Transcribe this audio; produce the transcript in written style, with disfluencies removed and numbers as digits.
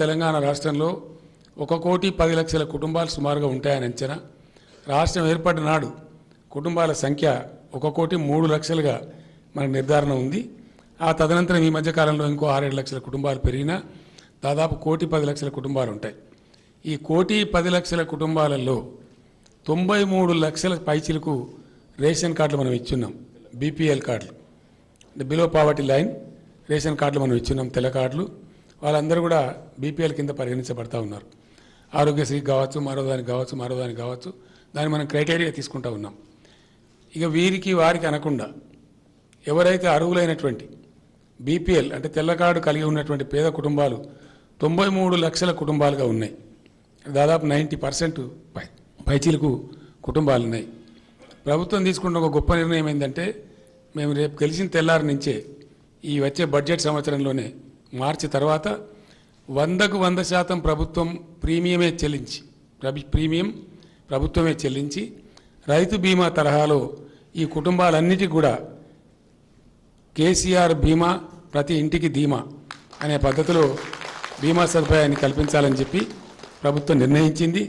తెలంగాణ రాష్ట్రంలో 1,10,00,000 కుటుంబాలు సుమారుగా ఉంటాయని అంచనా. రాష్ట్రం ఏర్పడిన నాడు కుటుంబాల సంఖ్య 1,03,00,000గా మనకు నిర్ధారణ ఉంది. ఆ తదనంతరం ఈ మధ్యకాలంలో ఇంకో 6-7 లక్షల కుటుంబాలు పెరిగినా దాదాపు 1,10,00,000 కుటుంబాలు ఉంటాయి. ఈ 1,10,00,000 కుటుంబాలలో 93 లక్షల పైచిలకు రేషన్ కార్డులు మనం ఇచ్చున్నాం. బీపీఎల్ కార్డులు అంటే బిలో పావర్టీ లైన్ రేషన్ కార్డులు మనం ఇచ్చున్నాం, తెల్ల కార్డులు. వాళ్ళందరూ కూడా బీపీఎల్ కింద పరిగణించబడతా ఉన్నారు. ఆరోగ్యశ్రీకి కావచ్చు, మరో దానికి కావచ్చు, దాన్ని మనం క్రైటీరియా తీసుకుంటా ఉన్నాం. ఇక వీరికి వారికి అనకుండా ఎవరైతే అర్హులైనటువంటి బీపీఎల్ అంటే తెల్ల కార్డు కలిగి ఉన్నటువంటి పేద కుటుంబాలు 93 లక్షల కుటుంబాలుగా ఉన్నాయి. దాదాపు 90% పైచీలకు కుటుంబాలు ఉన్నాయి. ప్రభుత్వం తీసుకున్న ఒక గొప్ప నిర్ణయం ఏంటంటే, మేము రేపు గెలిచిన తెల్లారి నుంచే ఈ వచ్చే బడ్జెట్ సంవత్సరంలోనే మార్చి తర్వాత 100కు 100% ప్రభుత్వం ప్రీమియం ప్రభుత్వమే చెల్లించి రైతు బీమా తరహాలో ఈ కుటుంబాలన్నిటికీ కూడా కేసీఆర్ బీమా ప్రతి ఇంటికి ధీమా అనే పద్ధతిలో బీమా సదుపాయాన్ని కల్పించాలని చెప్పి ప్రభుత్వం నిర్ణయించింది.